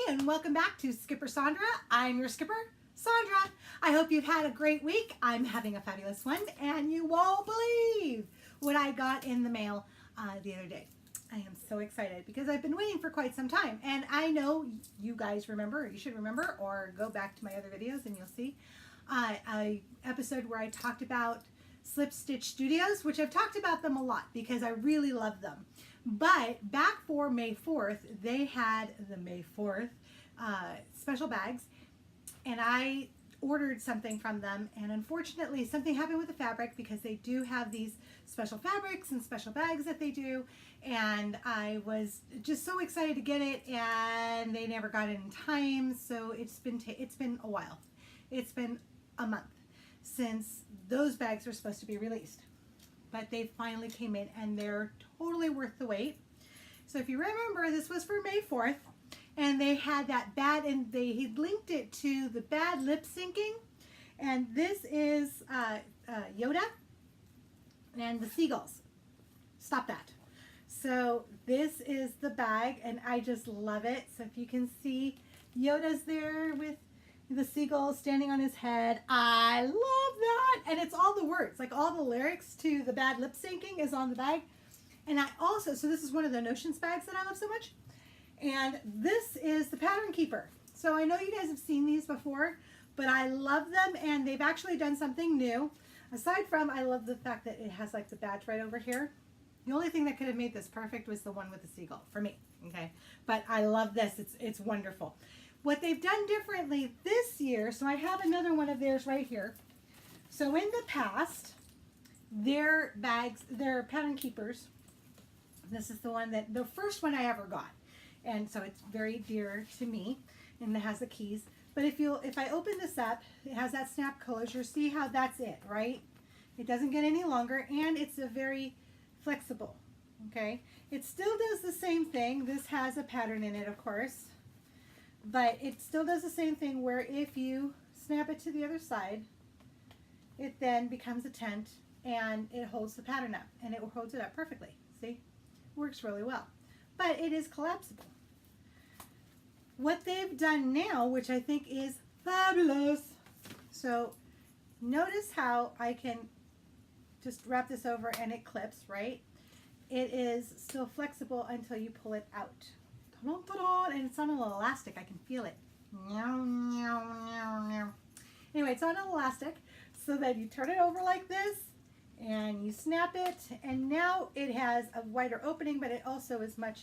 and welcome back to Skipper Sandra. I'm your skipper, Sandra. I hope you've had a great week. I'm having a fabulous one, and you won't believe what I got in the mail the other day. I am so excited because I've been waiting for quite some time, and I know you guys remember, or you should remember, or go back to my other videos and you'll see a episode where I talked about Slip Stitch Studios, which I've talked about them a lot because I really love them. But back for May 4th, they had the May 4th special bags, and I ordered something from them, and unfortunately something happened with the fabric because they do have these special fabrics and special bags that they do, and I was just so excited to get it, and they never got it in time. So it's been a while. It's been a month since those bags were supposed to be released, but they finally came in and they're totally worth the wait. So if you remember, this was for May 4th, and they had that bad, and he linked it to the bad lip syncing, and this is Yoda and the seagulls. Stop that. So this is the bag, and I just love it. So if you can see, Yoda's there with the seagull standing on his head. I love that. And it's all the words, like all the lyrics to the bad lip syncing is on the bag. And I also, so this is one of the Notions bags that I love so much. And this is the pattern keeper. So I know you guys have seen these before, but I love them, and they've actually done something new. Aside from, I love the fact that it has like the badge right over here. The only thing that could have made this perfect was the one with the seagull for me, okay? But I love this, it's wonderful. What they've done differently this year, so I have another one of theirs right here. So in the past, their bags, their pattern keepers, this is the one that, the first one I ever got. And so it's very dear to me, and it has the keys. But if I open this up, it has that snap closure. See how that's it, right? It doesn't get any longer, and it's a very flexible, okay? It still does the same thing. This has a pattern in it, of course, but it still does the same thing where if you snap it to the other side, it then becomes a tent, and it holds the pattern up, and it holds it up perfectly. See? Works really well. But it is collapsible. What they've done now, which I think is fabulous, so notice how I can just wrap this over and it clips, right? It is still flexible until you pull it out. And it's on an elastic. I can feel it. Anyway, it's on an elastic, so that you turn it over like this, and you snap it, and now it has a wider opening, but it also is much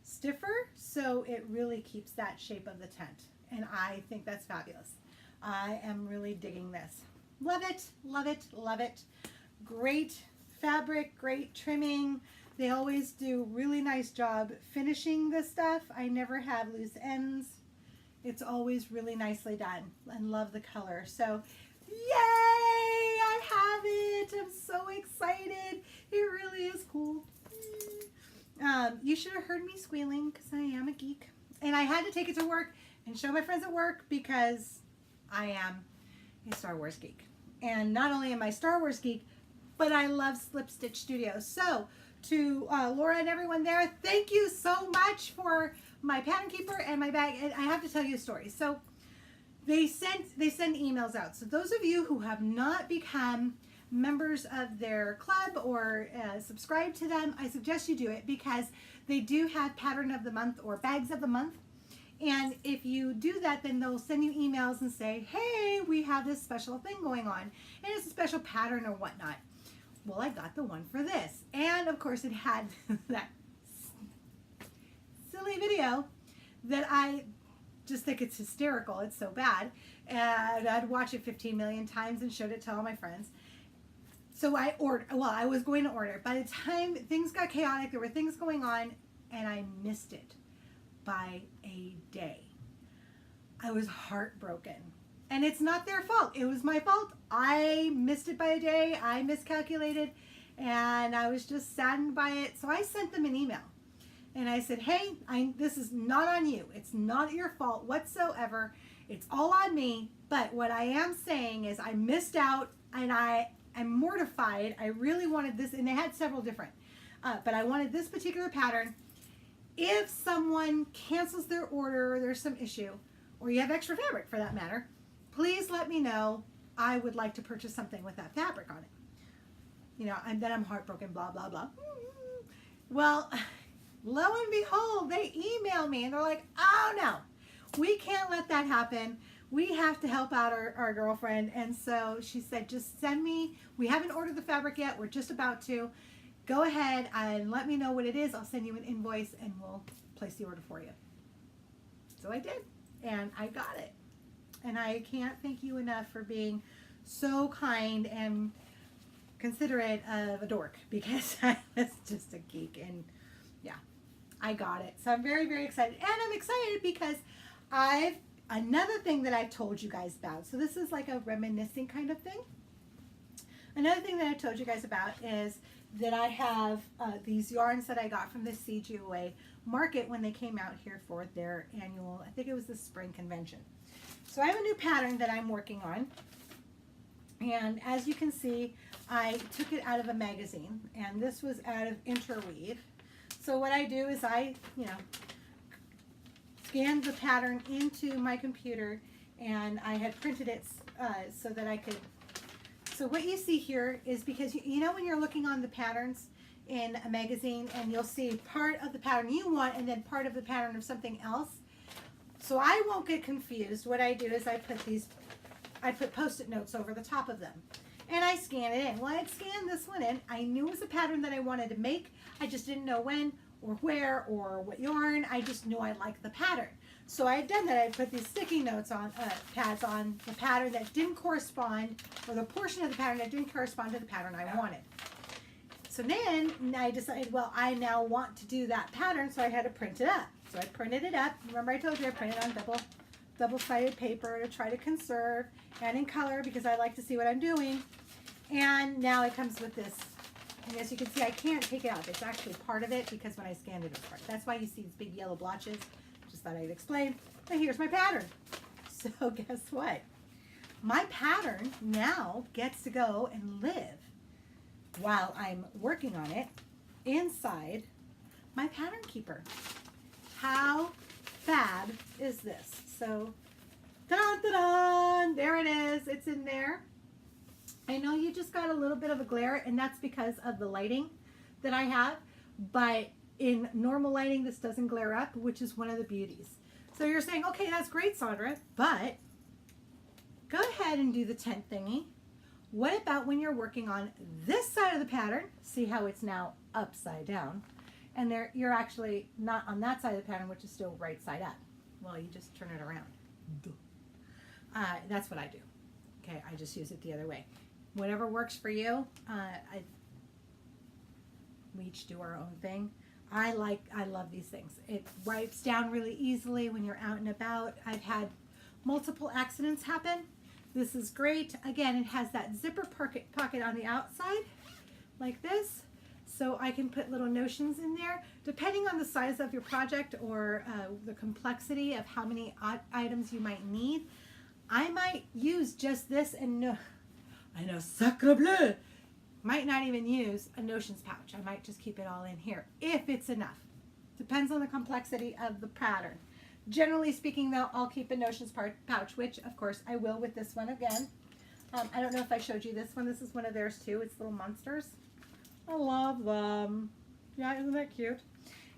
stiffer, so it really keeps that shape of the tent, and I think that's fabulous. I am really digging this. Love it, love it, love it. Great fabric, great trimming. They always do really nice job finishing this stuff. I never have loose ends. It's always really nicely done, and love the color. So yay, I have it. I'm so excited. It really is cool. You should have heard me squealing because I am a geek. And I had to take it to work and show my friends at work because I am a Star Wars geek. And not only am I a Star Wars geek, but I love Slip Stitch Studios. So to Laura and everyone there, thank you so much for my pattern keeper and my bag. And I have to tell you a story. So they send emails out. So those of you who have not become members of their club or subscribe to them, I suggest you do it because they do have pattern of the month or bags of the month. And if you do that, then they'll send you emails and say, hey, we have this special thing going on, and it's a special pattern or whatnot. Well, I got the one for this. And of course it had that silly video that I just think it's hysterical. It's so bad. And I'd watch it 15 million times and showed it to all my friends. So I was going to order. By the time things got chaotic, there were things going on, and I missed it by a day. I was heartbroken. And it's not their fault. It was my fault. I missed it by a day. I miscalculated, and I was just saddened by it. So I sent them an email. And I said, hey, this is not on you. It's not your fault whatsoever. It's all on me. But what I am saying is I missed out, and I'm mortified. I really wanted this, and they had several different, but I wanted this particular pattern, if someone cancels their order or there's some issue, or you have extra fabric for that matter, please let me know. I would like to purchase something with that fabric on it. You know, and then I'm heartbroken, blah, blah, blah. Well, lo and behold, they email me and they're like, oh no, we can't let that happen. We have to help out our girlfriend. And so she said, just send me, we haven't ordered the fabric yet. We're just about to. Go ahead and let me know what it is. I'll send you an invoice and we'll place the order for you. So I did, and I got it. And I can't thank you enough for being so kind and considerate of a dork, because I was just a geek, and yeah, I got it. So I'm very, very excited. And I'm excited because another thing that I've told you guys about, so this is like a reminiscing kind of thing. Another thing that I told you guys about is that I have these yarns that I got from the CGOA market when they came out here for their annual, I think it was the spring convention. So I have a new pattern that I'm working on. And as you can see, I took it out of a magazine, and this was out of Interweave. So what I do is I, scanned the pattern into my computer, and I had printed it so that I could. So what you see here is, because you know when you're looking on the patterns in a magazine and you'll see part of the pattern you want and then part of the pattern of something else. So I won't get confused. What I do is I put Post-it notes over the top of them, and I scan it in. Well, I had scanned this one in. I knew it was a pattern that I wanted to make. I just didn't know when or where or what yarn. I just knew I liked the pattern. So I had done that. I put these sticky notes on, pads on the pattern that didn't correspond, or the portion of the pattern that didn't correspond to the pattern I wanted. So then I decided, well, I now want to do that pattern, so I had to print it up. So I printed it up. Remember I told you I printed on double-sided paper to try to conserve, and in color because I like to see what I'm doing. And now it comes with this. And as you can see, I can't take it out. It's actually part of it because when I scanned it, it was part. That's why you see these big yellow blotches. Just thought I'd explain. But here's my pattern. So guess what? My pattern now gets to go and live while I'm working on it inside my pattern keeper. How fab is this? So, dun-dun-dun, there it is. It's in there. I know you just got a little bit of a glare, and that's because of the lighting that I have, but in normal lighting, this doesn't glare up, which is one of the beauties. So you're saying, okay, that's great, Sandra, but go ahead and do the tent thingy. What about when you're working on this side of the pattern? See how it's now upside down, and you're actually not on that side of the pattern, which is still right side up. Well, you just turn it around. That's what I do. Okay, I just use it the other way. Whatever works for you. We each do our own thing. I love these things. It wipes down really easily when you're out and about. I've had multiple accidents happen. This is great. Again, it has that zipper pocket on the outside, like this. So I can put little notions in there. Depending on the size of your project or the complexity of how many items you might need, I might use just this, and I know, sacre bleu, might not even use a notions pouch. I might just keep it all in here, if it's enough. Depends on the complexity of the pattern. Generally speaking, though, I'll keep a notions pouch, which, of course, I will with this one again. I don't know if I showed you this one. This is one of theirs, too. It's little monsters. I love them. Yeah, isn't that cute?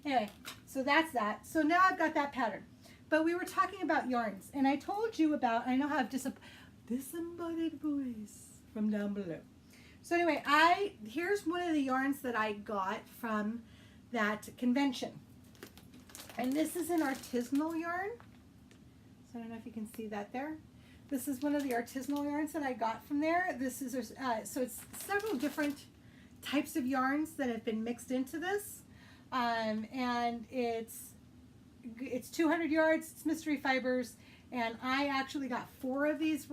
Anyway, so that's that. So now I've got that pattern. But we were talking about yarns, and I told you about, I know how I've disembodied voice from down below. So anyway, here's one of the yarns that I got from that convention. And this is an artisanal yarn. So I don't know if you can see that there. This is one of the artisanal yarns that I got from there. This is, so it's several different types of yarns that have been mixed into this. And it's 200 yards, it's mystery fibers, and I actually got 5 of these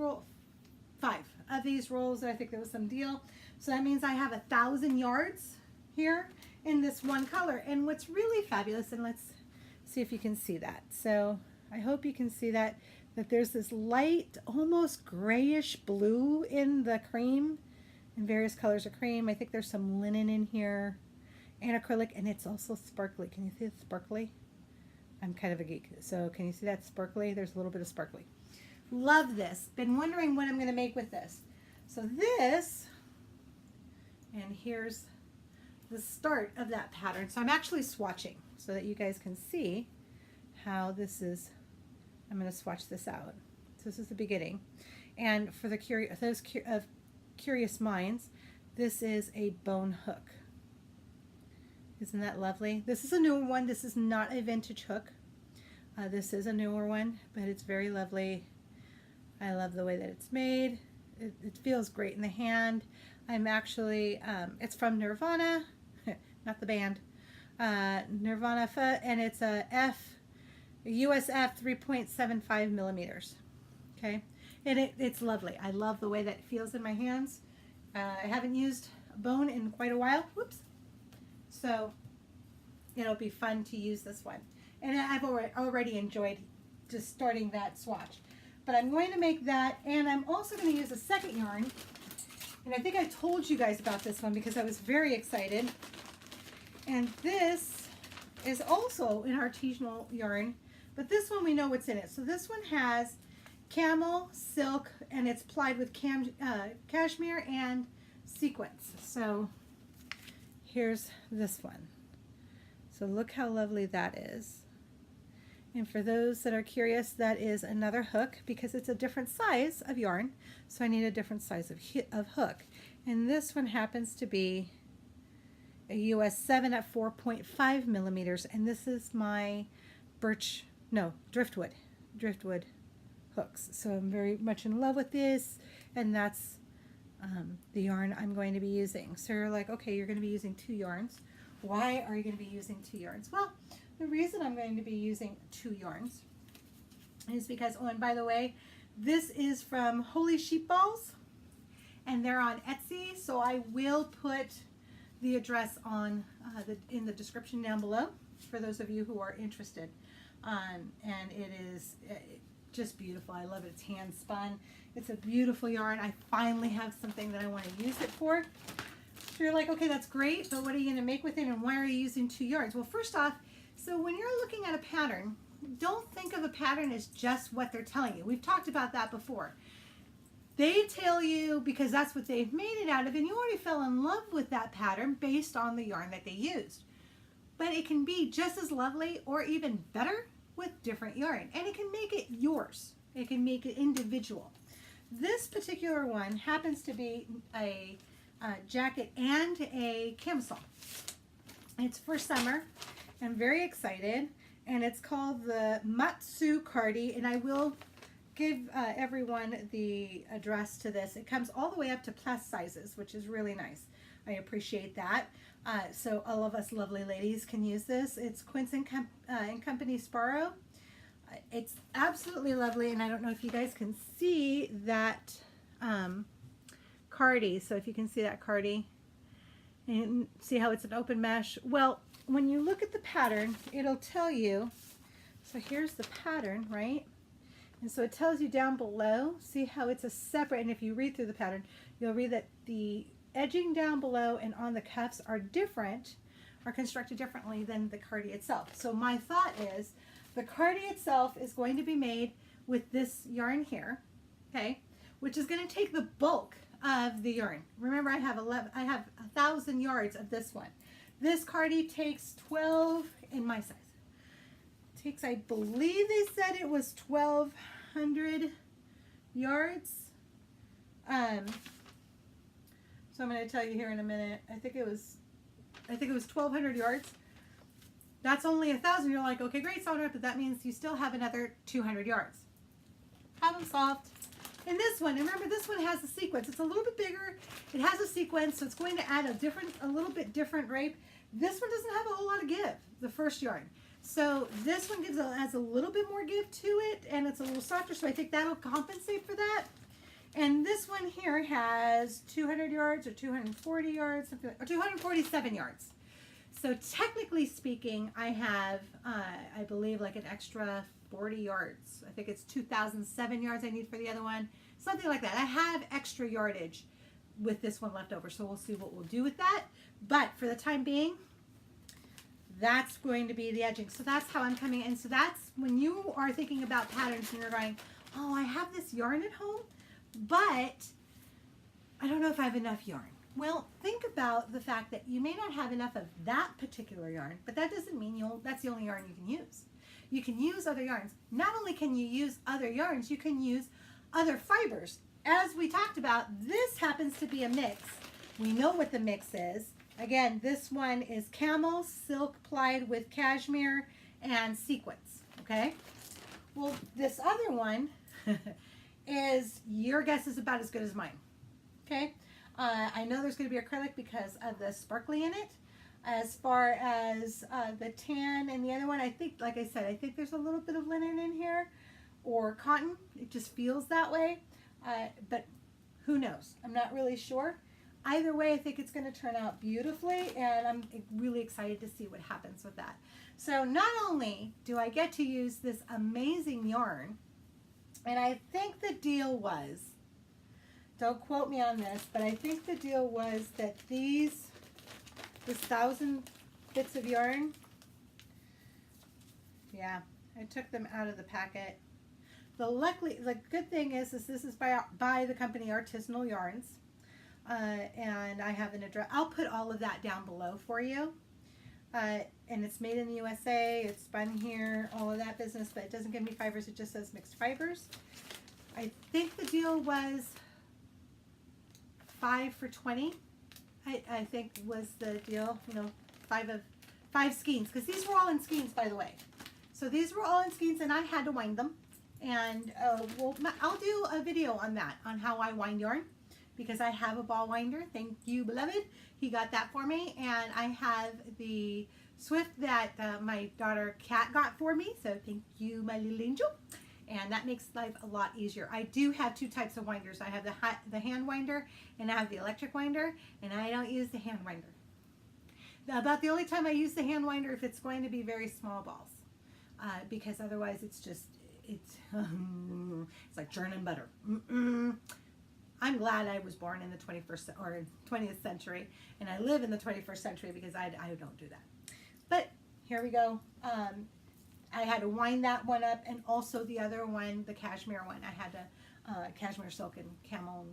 rolls. I think there was some deal. So that means I have 1,000 yards here in this one color. And what's really fabulous, and let's see if you can see that. So I hope you can see that there's this light, almost grayish blue in the cream, in various colors of cream. I think there's some linen in here. and acrylic, and it's also sparkly. Can you see it's sparkly? I'm kind of a geek, so can you see that sparkly? There's a little bit of sparkly. Love this. Been wondering what I'm going to make with this. So this, and here's the start of that pattern. So I'm actually swatching so that you guys can see how this is. I'm going to swatch this out. So this is the beginning. And for the curious minds, this is a bone hook. Isn't that lovely? This is a newer one. This is not a vintage hook. This is a newer one, but it's very lovely. I love the way that it's made. It feels great in the hand. I'm actually, it's from Nirvana, not the band, Nirvana, and it's a USF 3.75 millimeters. Okay, and it's lovely. I love the way that it feels in my hands. I haven't used a bone in quite a while. Whoops. So it'll be fun to use this one. And I've already enjoyed just starting that swatch. But I'm going to make that, and I'm also going to use a second yarn. And I think I told you guys about this one because I was very excited. And this is also an artisanal yarn, but this one we know what's in it. So this one has camel, silk, and it's plied with cashmere and sequins. So here's this one. So look how lovely that is. And for those that are curious, that is another hook because it's a different size of yarn. So I need a different size of hook. And this one happens to be a US 7 at 4.5 millimeters. And this is my driftwood hooks. So I'm very much in love with this. And that's the yarn I'm going to be using. So you're like, okay, you're going to be using 2 yarns. Why are you going to be using 2 yarns? Well, the reason I'm going to be using 2 yarns is because, oh, and by the way, this is from Holy Sheep Balls, and they're on Etsy, so I will put the address on in the description down below for those of you who are interested. And it is just beautiful. I love it. It's hand spun. It's a beautiful yarn. I finally have something that I want to use it for. So you're like, okay, that's great, but what are you going to make with it, and why are you using 2 yards? Well, first off, so when you're looking at a pattern, don't think of a pattern as just what they're telling you. We've talked about that before. They tell you because that's what they've made it out of, and you already fell in love with that pattern based on the yarn that they used. But it can be just as lovely or even better with different yarn, and it can make it yours. It can make it individual. This particular one happens to be a jacket and a camisole. It's for summer. I'm very excited, and it's called the Matsu Cardi, and I will give everyone the address to this. It comes all the way up to plus sizes, which is really nice. I appreciate that. So all of us lovely ladies can use this. It's Quince and Company Sparrow. It's absolutely lovely, and I don't know if you guys can see that cardi. So if you can see that cardi and see how it's an open mesh. Well, when you look at the pattern, it'll tell you, so here's the pattern, right? And so it tells you down below, see how it's a separate, and if you read through the pattern, you'll read that the edging down below and on the cuffs are different, are constructed differently than the cardi itself. So my thought is, the cardi itself is going to be made with this yarn here, okay, which is going to take the bulk of the yarn. Remember, I have 1,000 yards of this one. This cardi takes 12 in my size. Takes, I believe they said it was 1,200 yards. So I'm going to tell you here in a minute. I think it was 1,200 yards. That's only 1,000. You're like, okay, great, Sandra, but that means you still have another 200 yards. Problem solved. In this one, remember this one has a sequence. It's a little bit bigger. It has a sequence, so it's going to add a little bit different drape. This one doesn't have a whole lot of give, the first yarn. So this one adds a little bit more give to it, and it's a little softer, so I think that'll compensate for that. And this one here has 200 yards or 240 yards, something like, or 247 yards. So technically speaking, I have, I believe, like an extra 40 yards. I think it's 2,007 yards I need for the other one. Something like that. I have extra yardage with this one left over, so we'll see what we'll do with that. But for the time being, that's going to be the edging. So that's how I'm coming in. So that's when you are thinking about patterns and you're going, oh, I have this yarn at home, but I don't know if I have enough yarn. Well, think about the fact that you may not have enough of that particular yarn, but that doesn't mean that's the only yarn you can use. You can use other yarns. Not only can you use other yarns, you can use other fibers. As we talked about, this happens to be a mix. We know what the mix is. Again, this one is camel silk plied with cashmere and sequins, okay? Well, this other one is, your guess is about as good as mine, okay? I know there's going to be acrylic because of the sparkly in it. As far as the tan and the other one, I think, like I said, I think there's a little bit of linen in here or cotton. It just feels that way, but who knows? I'm not really sure. Either way, I think it's going to turn out beautifully, and I'm really excited to see what happens with that. So not only do I get to use this amazing yarn, and I think the deal was, don't quote me on this, but I think the deal was that this 1,000 bits of yarn, yeah, I took them out of the packet. The good thing is this is by the company Artisanal Yarns, and I have an address. I'll put all of that down below for you. And it's made in the USA, it's spun here, all of that business, but it doesn't give me fibers, it just says mixed fibers. I think the deal was 5 for $20. I think was the deal, you know, 5 skeins, because these were all in skeins, by the way. So these were all in skeins, and I had to wind them. And I'll do a video on that, on how I wind yarn, because I have a ball winder. Thank you, beloved. He got that for me, and I have the Swift that my daughter Kat got for me. So thank you, my little angel. And that makes life a lot easier. I do have 2 types of winders. I have the hand winder, and I have the electric winder, and I don't use the hand winder. About the only time I use the hand winder if it's going to be very small balls, because otherwise it's like churning butter. I'm glad I was born in the 21st or 20th century, and I live in the 21st century, because I don't do that. But here we go. I had to wind that one up, and also the other one, the cashmere one. I had to cashmere silk and camel.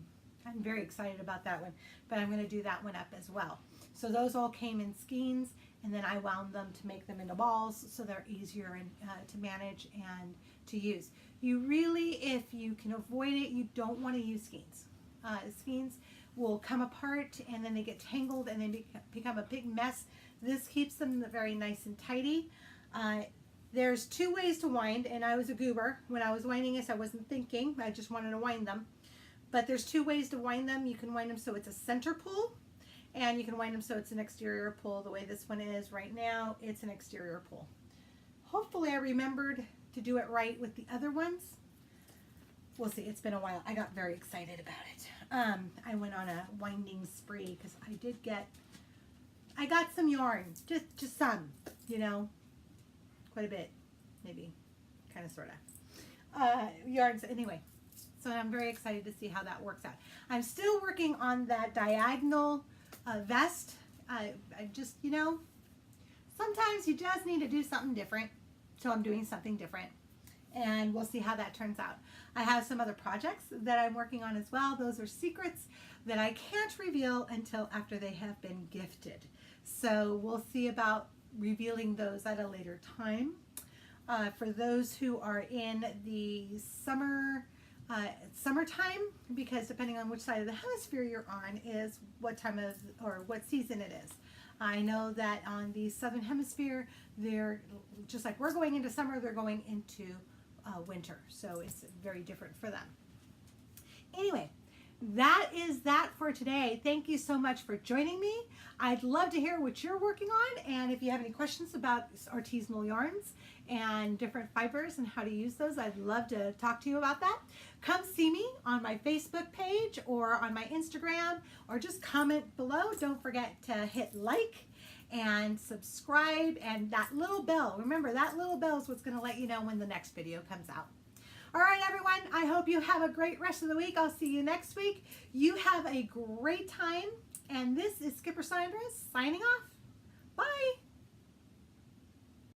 I'm very excited about that one, but I'm going to do that one up as well. So those all came in skeins, and then I wound them to make them into balls, so they're easier to manage and to use. You really, if you can avoid it, you don't want to use skeins. Skeins will come apart, and then they get tangled, and they become a big mess. This keeps them very nice and tidy. There's 2 ways to wind, and I was a goober. When I was winding this, I wasn't thinking. I just wanted to wind them. But there's 2 ways to wind them. You can wind them so it's a center pull, and you can wind them so it's an exterior pull. The way this one is right now, it's an exterior pull. Hopefully I remembered to do it right with the other ones. We'll see. It's been a while. I got very excited about it. I went on a winding spree because I got some yarn, just some, you know, quite a bit, maybe, kind of, sort of, yarns anyway. So I'm very excited to see how that works out. I'm still working on that diagonal vest. I just, you know, sometimes you just need to do something different. So I'm doing something different, and we'll see how that turns out. I have some other projects that I'm working on as well. Those are secrets that I can't reveal until after they have been gifted. So we'll see about revealing those at a later time. For those who are in the summertime, because depending on which side of the hemisphere you're on is what time of, or what season it is. I know that on the southern hemisphere, they're just like we're going into summer, they're going into winter. So it's very different for them. Anyway, that is that for today. Thank you so much for joining me. I'd love to hear what you're working on, and if you have any questions about artisanal yarns and different fibers and how to use those, I'd love to talk to you about that. Come see me on my Facebook page or on my Instagram, or just comment below. Don't forget to hit like and subscribe, and that little bell. Remember, that little bell is what's going to let you know when the next video comes out. All right, everyone, I hope you have a great rest of the week. I'll see you next week. You have a great time, and this is Skipper Sandra signing off. Bye.